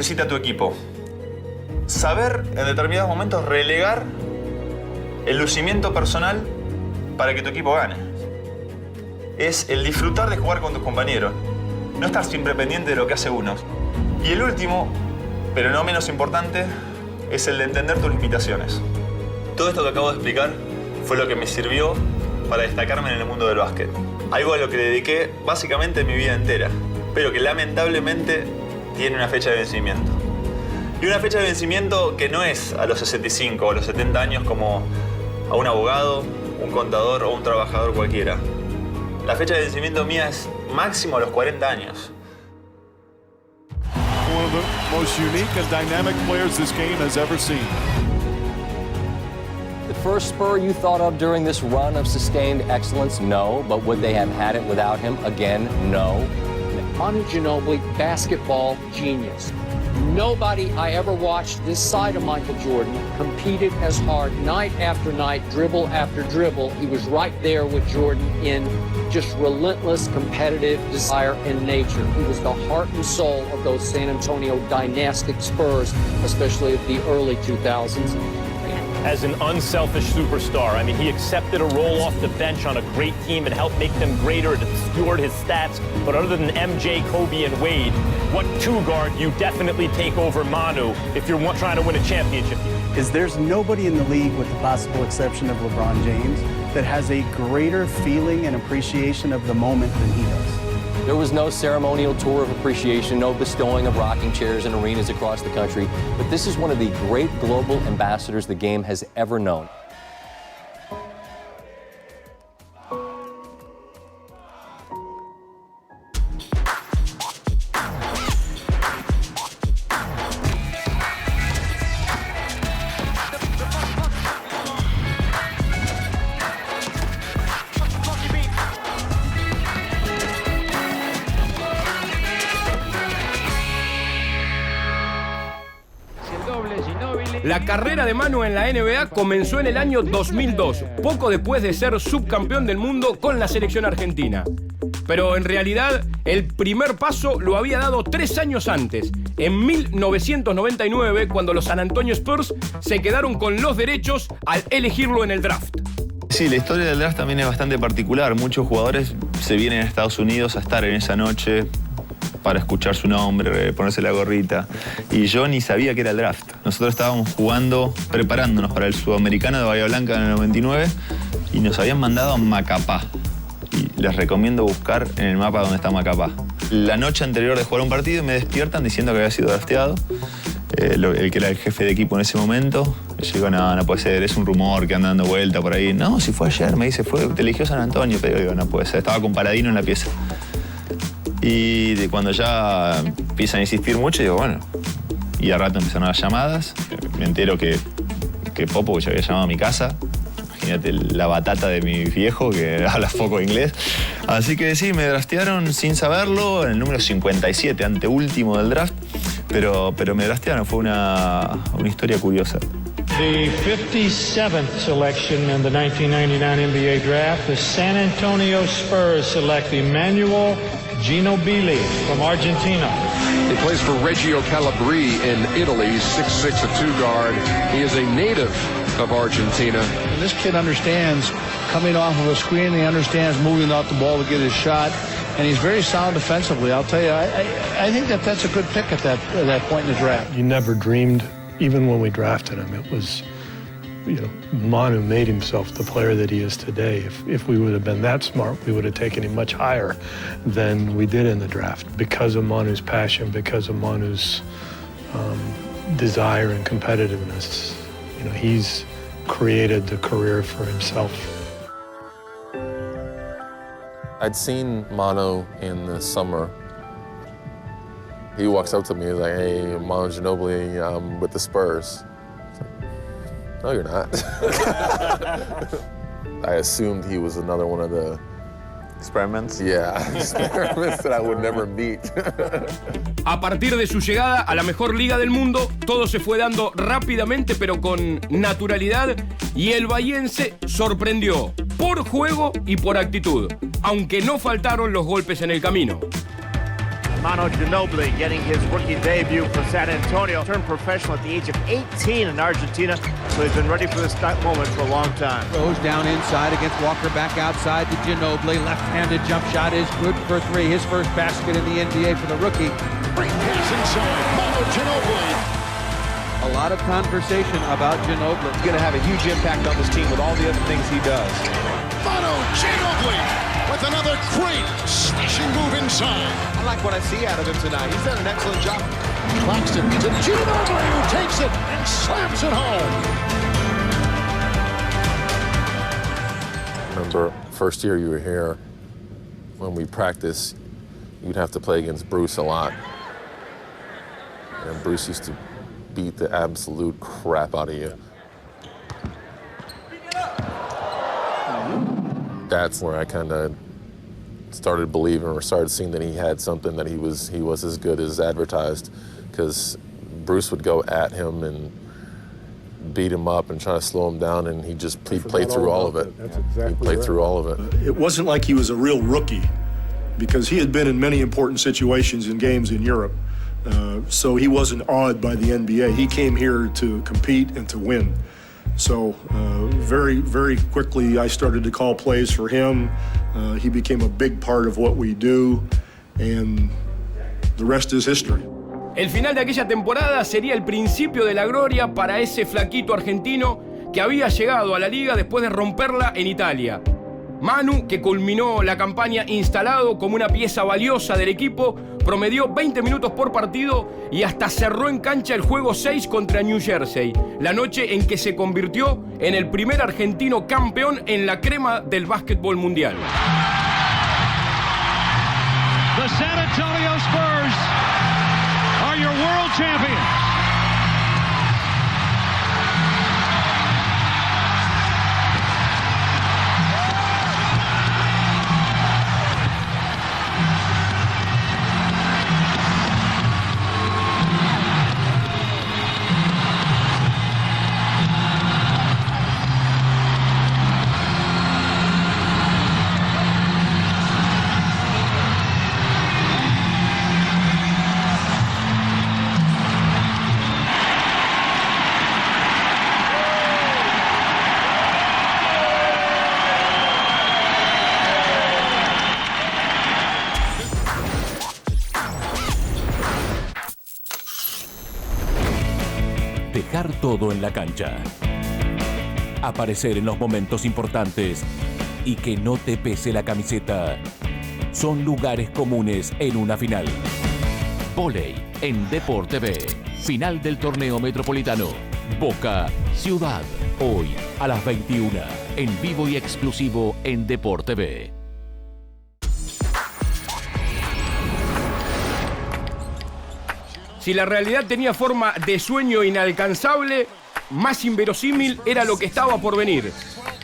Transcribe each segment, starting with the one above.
Necesita tu equipo. Saber en determinados momentos relegar el lucimiento personal para que tu equipo gane. Es el disfrutar de jugar con tus compañeros. No estar siempre pendiente de lo que hace uno. Y el último, pero no menos importante, es el de entender tus limitaciones. Todo esto que acabo de explicar fue lo que me sirvió para destacarme en el mundo del básquet. Algo a lo que dediqué básicamente mi vida entera, pero que lamentablemente tiene una fecha de vencimiento. Y una fecha de vencimiento que no es a los 65 o a los 70 años como a un abogado, un contador o un trabajador cualquiera. La fecha de vencimiento mía es máximo a los 40 años. One of the most unique and dynamic players this game has ever seen. The first Spur you thought of during this run of sustained excellence? No. But would they have had it without him? Again, no. Manu Ginóbili, basketball genius. Nobody I ever watched this side of Michael Jordan competed as hard night after night, dribble after dribble. He was right there with Jordan in just relentless competitive desire and nature. He was the heart and soul of those San Antonio dynastic Spurs, especially of the early 2000s. As an unselfish superstar. I mean, he accepted a role off the bench on a great team and helped make them greater. It obscured his stats. But other than MJ, Kobe, and Wade, what two guard you definitely take over Manu if you're trying to win a championship? Is there's nobody in the league, with the possible exception of LeBron James, that has a greater feeling and appreciation of the moment than he does. There was no ceremonial tour of appreciation, no bestowing of rocking chairs in arenas across the country, but this is one of the great global ambassadors the game has ever known. La carrera de Manu en la NBA comenzó en el año 2002, poco después de ser subcampeón del mundo con la selección argentina. Pero en realidad, el primer paso lo había dado 3 años antes, en 1999, cuando los San Antonio Spurs se quedaron con los derechos al elegirlo en el draft. Sí, la historia del draft también es bastante particular. Muchos jugadores se vienen a Estados Unidos a estar en esa noche para escuchar su nombre, ponerse la gorrita. Y yo ni sabía que era el draft. Nosotros estábamos jugando, preparándonos para el Sudamericano de Bahía Blanca en el 99 y nos habían mandado a Macapá. Y les recomiendo buscar en el mapa dónde está Macapá. La noche anterior de jugar un partido me despiertan diciendo que había sido drafteado. El que era el jefe de equipo en ese momento. Yo digo, no puede ser, es un rumor que anda dando vuelta por ahí. No, si fue ayer, me dice, te eligió San Antonio. Pero digo, no puede ser, estaba con Paladino en la pieza. Y cuando ya empiezan a insistir mucho, digo, bueno. Y a rato empezaron las llamadas. Me entero que Popo, que yo había llamado a mi casa. Imagínate la batata de mi viejo, que habla poco inglés. Así que sí, me draftearon sin saberlo, en el número 57, anteúltimo del draft. Pero me draftearon, fue una historia curiosa. The 57th selection in the 1999 NBA draft, the San Antonio Spurs select Emmanuel Ginobili from Argentina. He plays for Reggio Calabria in Italy, 6'6", a 2-guard. He is a native of Argentina. And this kid understands coming off of a screen. He understands moving out the ball to get his shot. And he's very sound defensively. I'll tell you, I think that's a good pick at that point in the draft. You never dreamed, even when we drafted him, it was, Manu made himself the player that he is today. If we would have been that smart, we would have taken him much higher than we did in the draft because of Manu's passion, because of Manu's desire and competitiveness. He's created the career for himself. I'd seen Manu in the summer. He walks up to me, he's like, hey, Manu Ginobili, I'm with the Spurs. No, you're not. I assumed he was another one of the Experiments. Yeah, experiments that I would never meet. A partir de su llegada a la mejor liga del mundo, todo se fue dando rápidamente pero con naturalidad y el bahiense sorprendió por juego y por actitud, aunque no faltaron los golpes en el camino. Manu Ginóbili getting his rookie debut for San Antonio. Turned professional at the age of 18 in Argentina, so he's been ready for this moment for a long time. Goes down inside against Walker, back outside to Ginóbili. Left-handed jump shot is good for three. His first basket in the NBA for the rookie. Great pass inside, Manu Ginóbili. A lot of conversation about Ginóbili. He's going to have a huge impact on this team with all the other things he does. Manu Ginóbili with another great slashing move inside. I like what I see out of him tonight. He's done an excellent job. Claxton to Ginóbili, who takes it and slams it home. Remember, first year you were here, when we practiced, you'd have to play against Bruce a lot. And Bruce used to beat the absolute crap out of you. That's where I kind of started believing or started seeing that he had something, that he was as good as advertised, because Bruce would go at him and beat him up and try to slow him down, and he played through all of it. That's exactly he played right. through all of it. It wasn't like he was a real rookie, because he had been in many important situations in games in Europe. So he wasn't awed by the NBA. He came here to compete and to win. So very, very quickly I started to call plays for him. He became a big part of what we do, and the rest is history. El final de aquella temporada sería el principio de la gloria para ese flaquito argentino que había llegado a la liga después de romperla en Italia. Manu, que culminó la campaña instalado como una pieza valiosa del equipo, promedió 20 minutos por partido y hasta cerró en cancha el juego 6 contra New Jersey, la noche en que se convirtió en el primer argentino campeón en la crema del básquetbol mundial. The San Antonio Spurs are your world champions. Dejar todo en la cancha. Aparecer en los momentos importantes y que no te pese la camiseta. Son lugares comunes en una final. Vóley en Deporte B. Final del torneo metropolitano. Boca, Ciudad. Hoy a las 21. En vivo y exclusivo en Deporte B. Si la realidad tenía forma de sueño inalcanzable, más inverosímil era lo que estaba por venir.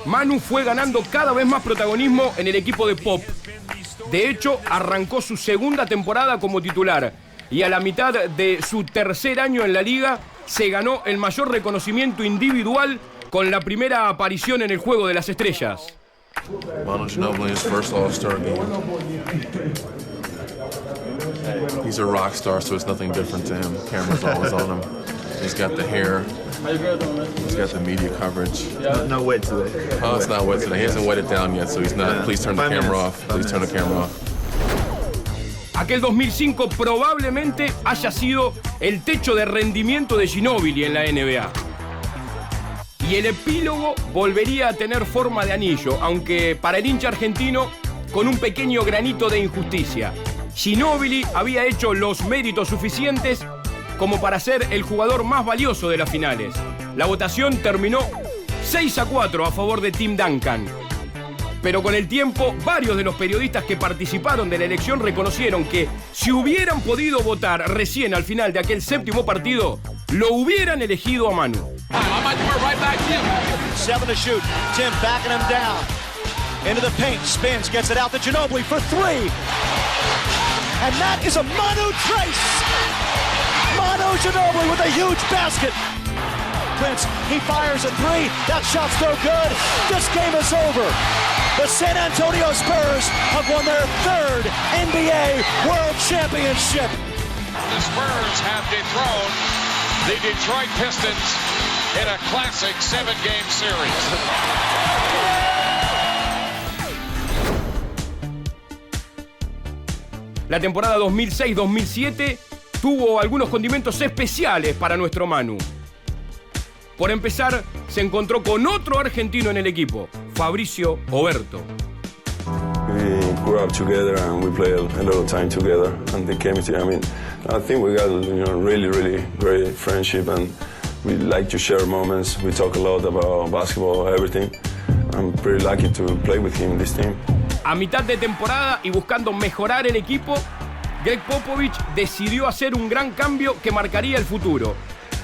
Manu fue ganando cada vez más protagonismo en el equipo de Pop. De hecho, arrancó su segunda temporada como titular y a la mitad de su tercer año en la liga se ganó el mayor reconocimiento individual con la primera aparición en el Juego de las Estrellas. Manu Ginóbili, his first All-Star game. He's a rock star, so it's nothing different to him. Camera's always on him. He's got the hair. He's got the media coverage. No wet today. Oh, it's not wet today. He hasn't wet it down yet, so he's not. Please turn the camera off. Please turn the camera off. Aquel 2005 probablemente haya sido el techo de rendimiento de Ginóbili en la NBA. Y el epílogo volvería a tener forma de anillo, aunque para el hincha argentino con un pequeño granito de injusticia. Ginóbili había hecho los méritos suficientes como para ser el jugador más valioso de las finales. La votación terminó 6-4 a favor de Tim Duncan. Pero con el tiempo, varios de los periodistas que participaron de la elección reconocieron que si hubieran podido votar recién al final de aquel séptimo partido, lo hubieran elegido a Manu. 7 to shoot. Tim backing him down. Into the paint, spins, gets it out to Ginóbili for 3. And that is a Manu trace. Manu Ginóbili with a huge basket. Prince, he fires a 3. That shot's no good. This game is over. The San Antonio Spurs have won their third NBA World Championship. The Spurs have dethroned the Detroit Pistons in a classic 7-game series. La temporada 2006-2007 tuvo algunos condimentos especiales para nuestro Manu. Por empezar, se encontró con otro argentino en el equipo, Fabricio Oberto. We grew up together and we played a lot of time together, and the chemistry, I mean, I think we got, really great friendship, and we like to share moments. We talk a lot about basketball, everything. I'm pretty lucky to play with him in this team. A mitad de temporada y buscando mejorar el equipo, Greg Popovich decidió hacer un gran cambio que marcaría el futuro.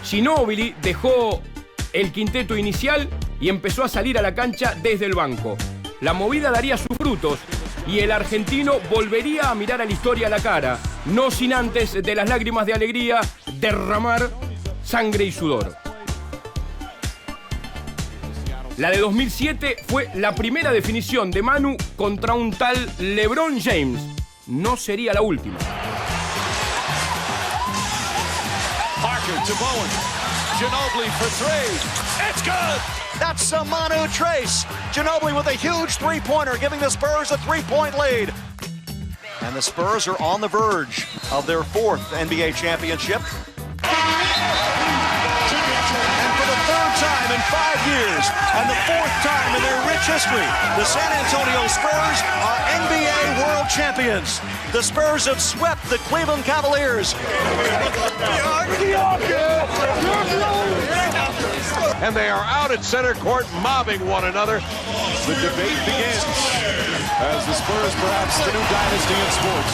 Ginóbili dejó el quinteto inicial y empezó a salir a la cancha desde el banco. La movida daría sus frutos y el argentino volvería a mirar a la historia a la cara, no sin antes de las lágrimas de alegría derramar sangre y sudor. La de 2007 fue la primera definición de Manu contra un tal LeBron James. No sería la última. Parker to Bowen. Ginobili for three. It's good! That's a Manu Trace. Ginobili with a huge three-pointer, giving the Spurs a 3-point lead. And the Spurs are on the verge of their fourth NBA championship. And for the third time in 5 years, and the fourth time in their rich history, the San Antonio Spurs are NBA World Champions. The Spurs have swept the Cleveland Cavaliers. And they are out at center court mobbing one another. The debate begins as the Spurs, perhaps the new dynasty in sports.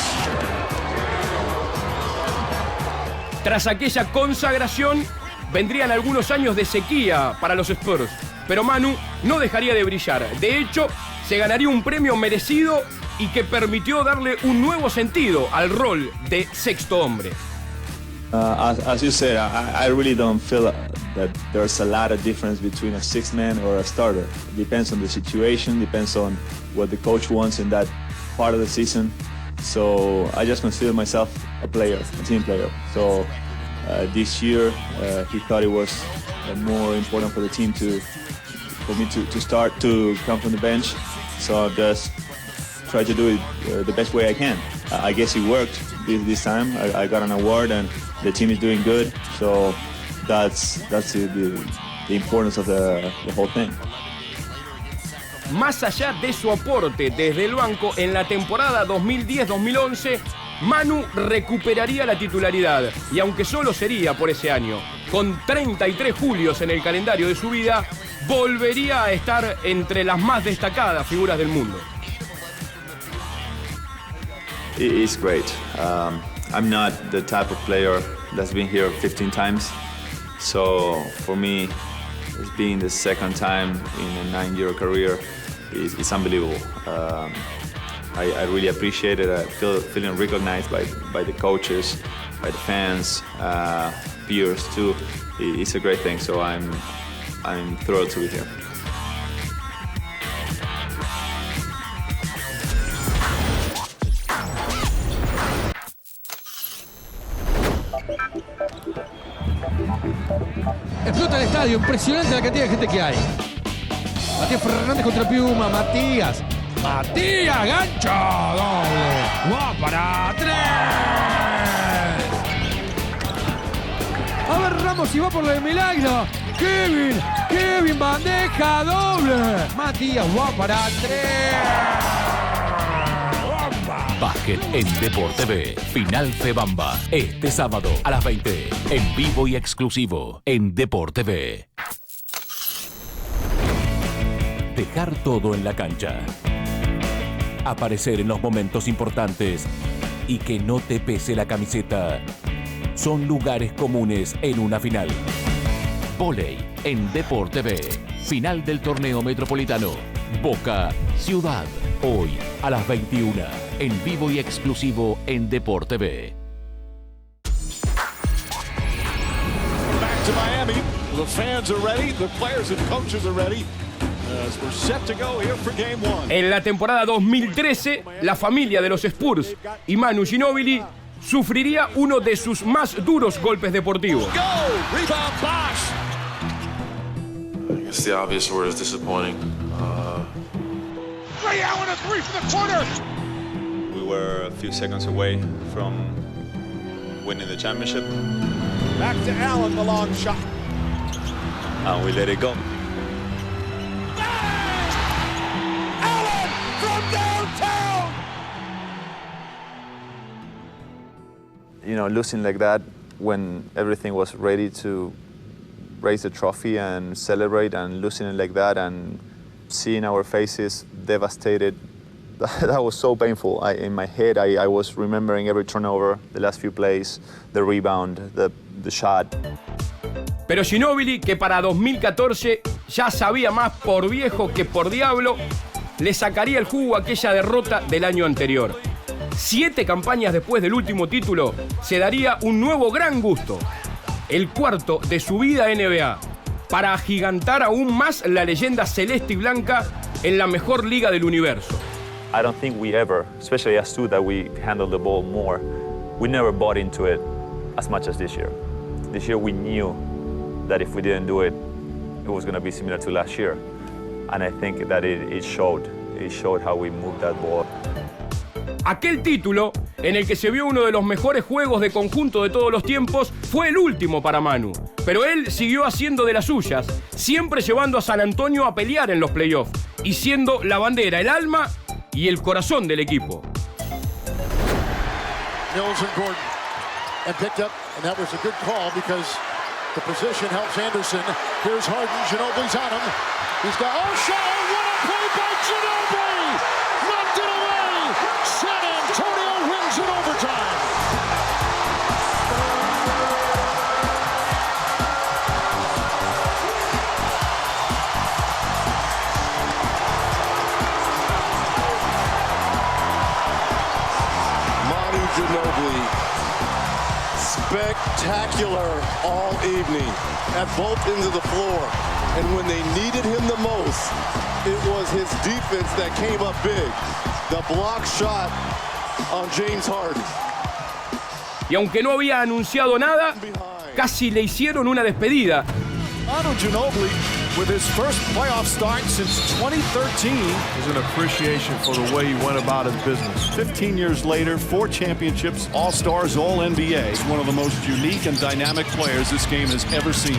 Tras aquella consagración, vendrían algunos años de sequía para los Spurs, pero Manu no dejaría de brillar. De hecho, se ganaría un premio merecido y que permitió darle un nuevo sentido al rol de sexto hombre. As you said, I really don't feel that there's a lot of difference between a sixth man or a starter. It depends on the situation, depends on what the coach wants in that part of the season. So I just consider myself a player, a team player. So this year, he thought it was more important for the team for me to start, to come from the bench. So I just try to do it the best way I can. I guess it worked this time. I got an award and the team is doing good. So that's the importance of the whole thing. Más allá de su aporte desde el banco en la temporada 2010-2011, Manu recuperaría la titularidad, y aunque solo sería por ese año, con 33 julios en el calendario de su vida, volvería a estar entre las más destacadas figuras del mundo. It's great. I'm not the type of player that's been here 15 times, so for me, it's being the second time in a 9-year career is unbelievable. I really appreciate it. I feeling recognized by the coaches, by the fans, peers too. It's a great thing. So I'm thrilled to be here. Explota el estadio, impresionante la cantidad de gente que hay. Matías Fernández contra Piuma, Matías, gancho, doble, va para 3. A ver Ramos si va por la de milagro. Kevin, bandeja doble. Matías, va para 3. Básquet en Deporte B. Final Febamba. Este sábado a las 20. En vivo y exclusivo en Deporte B. Dejar todo en la cancha. Aparecer en los momentos importantes y que no te pese la camiseta. Son lugares comunes en una final. Vóley en Deporte B. Final del torneo metropolitano. Boca Ciudad. Hoy a las 21. En vivo y exclusivo en Deporte B. Back to Miami. The fans are ready. The players and coaches are ready. as we're set to go here for game one. En la temporada 2013, la familia de los Spurs y Manu Ginóbili sufriría uno de sus más duros golpes deportivos. Rebound Bosch. I guess the obvious word is disappointing. Ray Allen, a three from the corner. We were a few seconds away from winning the championship. Back to Allen, the long shot. And we let it go. Allen from downtown. You know, losing like that when everything was ready to raise the trophy and celebrate, and losing it like that and seeing our faces devastated, that was so painful. In my head, I was remembering every turnover, the last few plays, the rebound, the shot. Pero Ginóbili, que para 2014 ya sabía más por viejo que por diablo, le sacaría el jugo a aquella derrota del año anterior. 7 campañas después del último título, se daría un nuevo gran gusto, el cuarto de su vida NBA, para agigantar aún más la leyenda celeste y blanca en la mejor liga del universo. I don't think we ever, especially us two that we handled the ball more, we never bought into it as much as this year. This year we knew that if we didn't do it, it was going to be similar to last year. And I think that it showed. It showed how we moved that ball. Aquel título, en el que se vio uno de los mejores juegos de conjunto de todos los tiempos, fue el último para Manu. Pero él siguió haciendo de las suyas, siempre llevando a San Antonio a pelear en los playoffs y siendo la bandera, el alma y el corazón del equipo. Mills and Gordon, and picked up, and that was a good call because the position helps Anderson. Here's Harden, Ginobili's on him. He's got, oh, shot, what a play by Ginobili! Knocked it away! San Antonio wins in overtime. Manu Ginobili, spectacular all evening at both ends of the floor. And when they needed him the most, it was his defense that came up big. The block shot on James Harden. Y aunque no había anunciado nada, casi le hicieron una despedida. Manu Ginobili, with his first playoff start since 2013. There's an appreciation for the way he went about his business. 15 years later, 4 championships, All-Stars, All-NBA. He's one of the most unique and dynamic players this game has ever seen.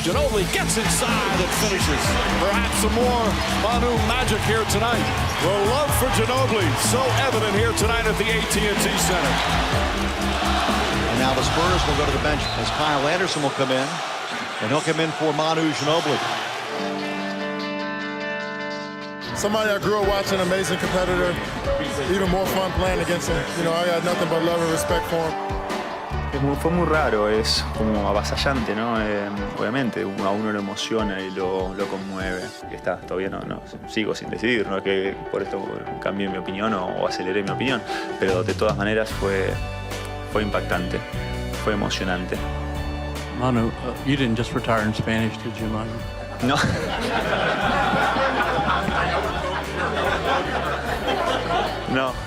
Ginobili gets inside and finishes. Perhaps some more Manu magic here tonight. The love for Ginobili so evident here tonight at the AT&T Center. And now the Spurs will go to the bench as Kyle Anderson will come in. And he'll come in for Manu Ginobili. Somebody I grew up watching, amazing competitor. Even more fun playing against him. You know, I got nothing but love and respect for him. Fue muy raro, es como avasallante, ¿no? Obviamente, a uno lo emociona y lo conmueve. Todavía no, sigo sin decidir, no es que por esto cambié mi opinión o aceleré mi opinión, pero de todas maneras fue impactante, fue emocionante. Manu, you didn't just retire in Spanish, did you, Manu? No.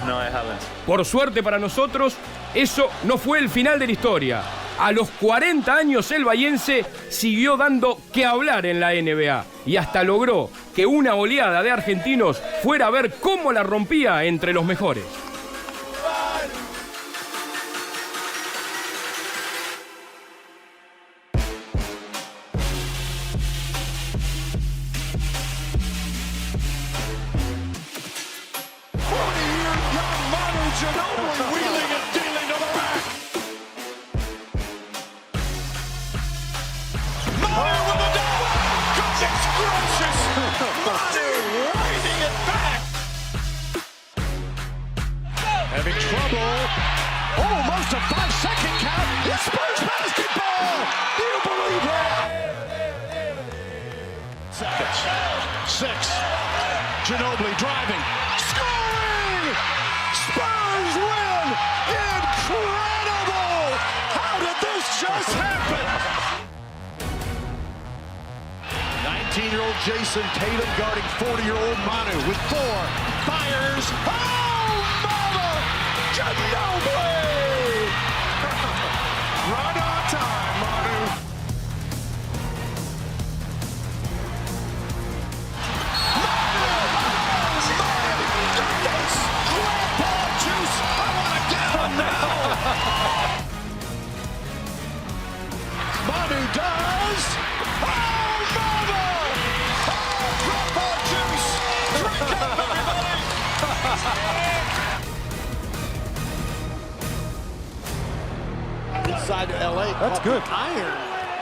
No, I haven't. Por suerte para nosotros, eso no fue el final de la historia. A los 40 años el bahiense siguió dando que hablar en la NBA y hasta logró que una oleada de argentinos fuera a ver cómo la rompía entre los mejores. Ginobili wheeling and dealing to the back. Manu with a double. Goodness gracious. Manu winding it back. Having trouble. Almost a 5-second count. It's Spurs basketball. Do you believe it? Seconds. 6. Ginobili driving. Scoring! Spurs win! Incredible! How did this just happen? 19-year-old Jason Tatum guarding 40-year-old Manu with 4. Fires. Oh, mama! Ginobili! Right on time, Manu. Manu does! Oh, mama! Oh, grandpa juice! Drink up, everybody! Inside to LA. That's good. Iron.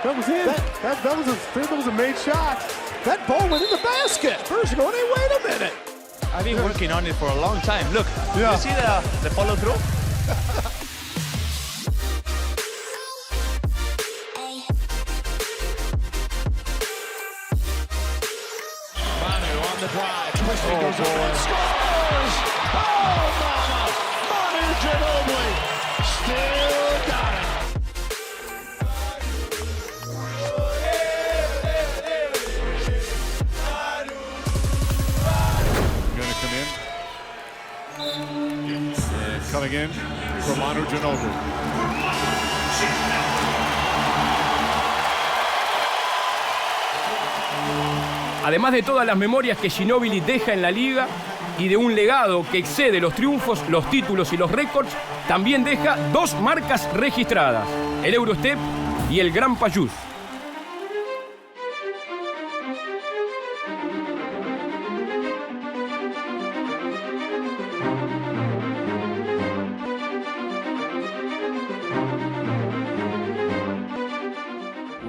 That was in. That was a made shot. That ball went in the basket. Spurs are going, hey, wait a minute. I've been working on it for a long time. Look, Yeah. you see the follow through? Manu on the drive. Twisting goes up and scores! Oh, mama! Manu Ginobili still got it. Going to come in. Coming in for Manu Ginobili. Además de todas las memorias que Ginóbili deja en la liga y de un legado que excede los triunfos, los títulos y los récords, también deja 2 marcas registradas, el Eurostep y el Gran Payús.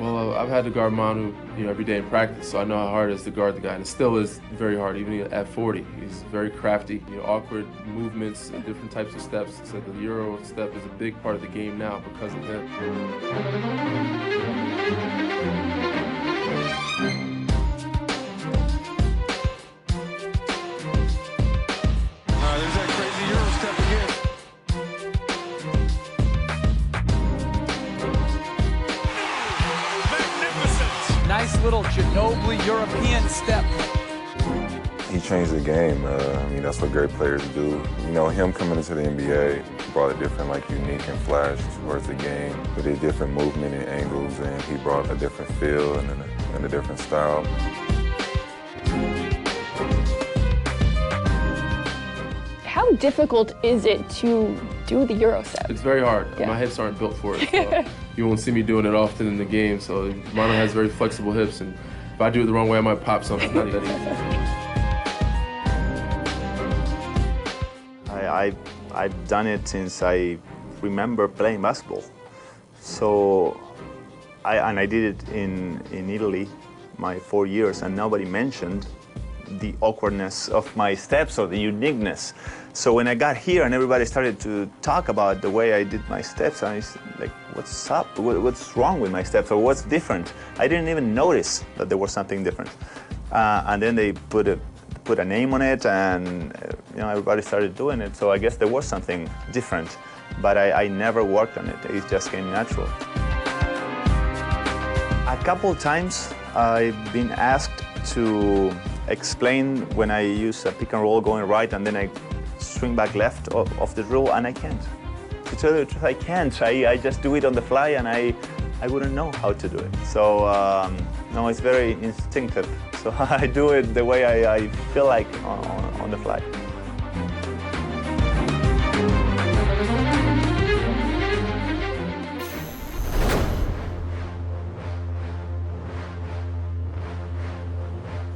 Well, I've had to guard Manu, every day in practice, so I know how hard it is to guard the guy, and it still is very hard, even at 40. He's very crafty, awkward movements, and different types of steps. So the Euro step is a big part of the game now because of him. There's that crazy Euro step again. Nice little Ginobili European step. He changed the game. That's what great players do. Him coming into the NBA brought a different, unique and flash towards the game with a different movement and angles, and he brought a different feel and a different style. How difficult is it to do the Euro step? It's very hard. Yeah. My hips aren't built for it. So you won't see me doing it often in the game. So Manu has very flexible hips, and if I do it the wrong way, I might pop something. Not that easy. I've done it since I remember playing basketball. So, I did it in Italy, my 4 years, and nobody mentioned the awkwardness of my steps or the uniqueness. So when I got here and everybody started to talk about the way I did my steps, I was like, what's up? What's wrong with my steps, or what's different? I didn't even notice that there was something different. And then they put a name on it, and everybody started doing it. So I guess there was something different, but I never worked on it. It just came natural. A couple times I've been asked to explain when I use a pick and roll going right and then I swing back left of the drill, and I can't. To tell you the truth, I can't. I just do it on the fly, and I wouldn't know how to do it. So no, it's very instinctive. So I do it the way I feel like on the fly.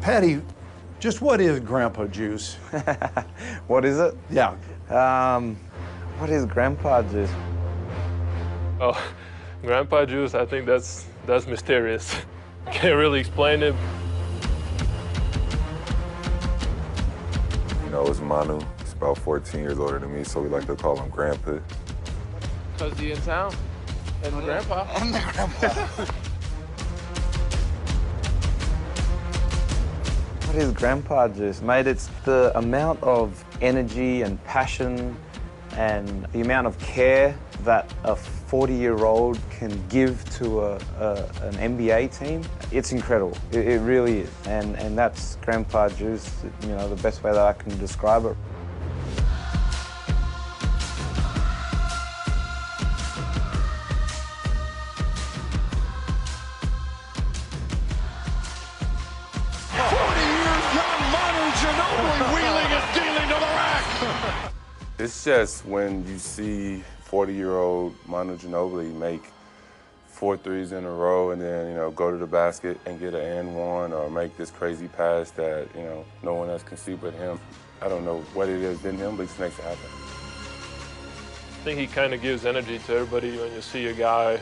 Patty, just what is Grandpa Juice? What is it? Yeah. What is Grandpa Juice? Oh, Grandpa Juice, I think that's mysterious. Can't really explain it. It's Manu. He's about 14 years older than me, so we like to call him Grandpa. Because he in town. And Grandpa. And the Grandpa. What is Grandpa Juice? Mate, it's the amount of energy and passion and the amount of care that a 40-year-old can give to an NBA team, it's incredible. It really is. And that's Grandpa Juice, you know, the best way that I can describe it. It's just when you see 40-year-old Manu Ginóbili make 4 threes in a row and then, you know, go to the basket and get an and one or make this crazy pass that, you know, no one else can see but him. I don't know what it is in him, but he just makes it happen. I think he kind of gives energy to everybody when you see a guy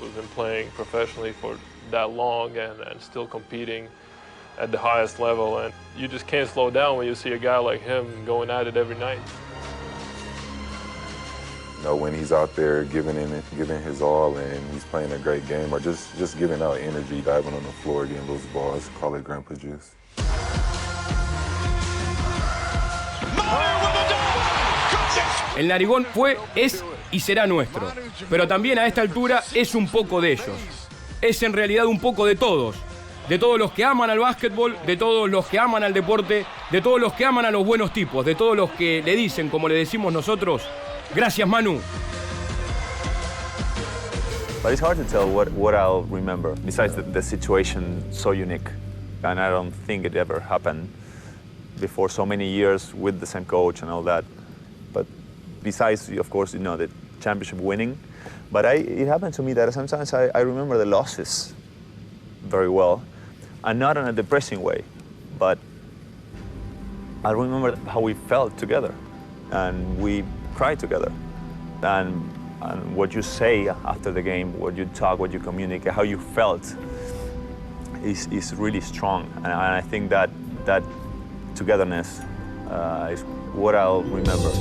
who's been playing professionally for that long and still competing at the highest level. And you just can't slow down when you see a guy like him going at it every night. You know, when he's out there giving his all and he's playing a great game or just giving out energy, diving on the floor, getting loose balls, call it Grandpa Juice. El narigón fue, es y será nuestro. Pero también a esta altura es un poco de ellos. Es en realidad un poco de todos. De todos los que aman al básquetbol, de todos los que aman al deporte, de todos los que aman a los buenos tipos, de todos los que le dicen, como le decimos nosotros, gracias, Manu. But it's hard to tell what I'll remember, besides the situation so unique. And I don't think it ever happened before so many years with the same coach and all that. But besides, of course, you know, the championship winning. But it happened to me that sometimes I remember the losses very well. And not in a depressing way, but I remember how we felt together. And we cried together. And what you say after the game, what you talk, what you communicate, how you felt is really strong. And I think that togetherness is what I'll remember.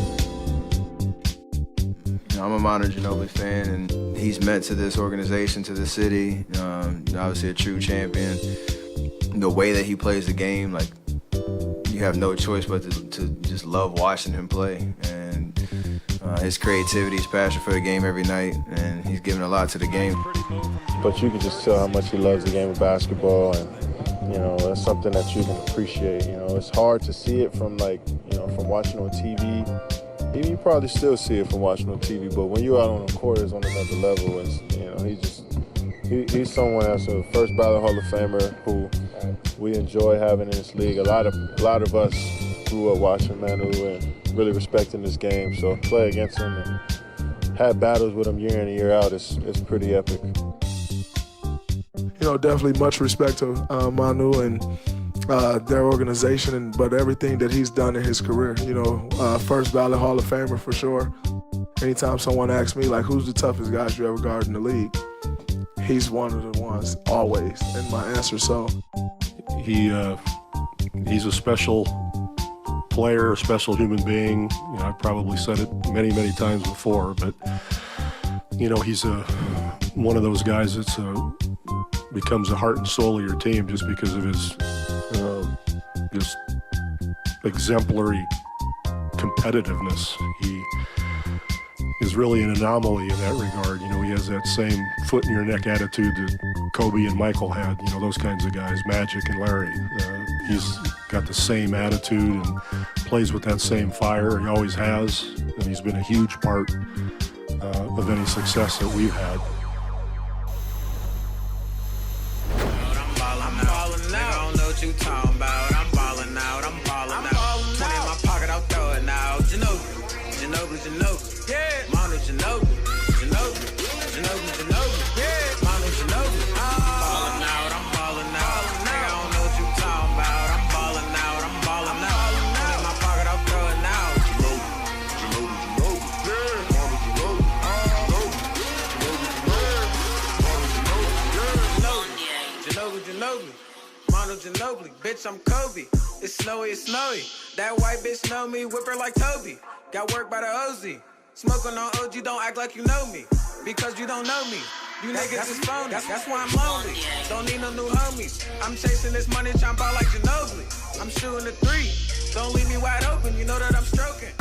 I'm a Manu Ginobili fan, and he's meant to this organization, to the city. Obviously a true champion. The way that he plays the game, like, you have no choice but to just love watching him play. And his creativity, his passion for the game every night, and he's given a lot to the game. But you can just tell how much he loves the game of basketball, and, you know, that's something that you can appreciate. You know, it's hard to see it from, like, you know, from watching on TV. Even you probably still see it from watching on TV, but when you're out on the court, it's on another level. It's, you know, he's someone that's a first ballot Hall of Famer who we enjoy having in this league. A lot of us grew up watching Manu and really respecting this game. So play against him and have battles with him year in and year out is pretty epic. You know, definitely much respect to Manu and their organization, but everything that he's done in his career. You know, first ballot Hall of Famer for sure. Anytime someone asks me, like, who's the toughest guys you ever guard in the league, he's one of the ones, always, in my answer. So he's a special player, a special human being. You know, I've probably said it many, many times before, but, you know, he's one of those guys that's becomes the heart and soul of your team just because of his just exemplary competitiveness. He is really an anomaly in that regard. You know, he has that same foot in your neck attitude that Kobe and Michael had, you know, those kinds of guys, Magic and Larry. He's got the same attitude and plays with that same fire. He always has, and he's been a huge part of any success that we've had. You talking about? I'm ballin' out, I'm ballin' out. 20 in my pocket, I'll throw it now. Ginobili, yeah. Manu Ginobili, yeah. Manu Ginobili. I'm ballin' out, I'm ballin' out. Nigga, I don't know what you talking about. I'm ballin' out, I'm ballin' out. 20 in my pocket, I'll throw it now. Ginobili. Manu Ginobili, bitch, I'm Kobe. It's snowy, it's snowy. That white bitch know me, whip her like Toby. Got work by the OZ. Smoking on OG, don't act like you know me. Because you don't know me. You niggas is phony. That's why I'm lonely. Don't need no new homies. I'm chasing this money, trying ball like Ginobili. I'm shooting a 3. Don't leave me wide open, you know that I'm stroking.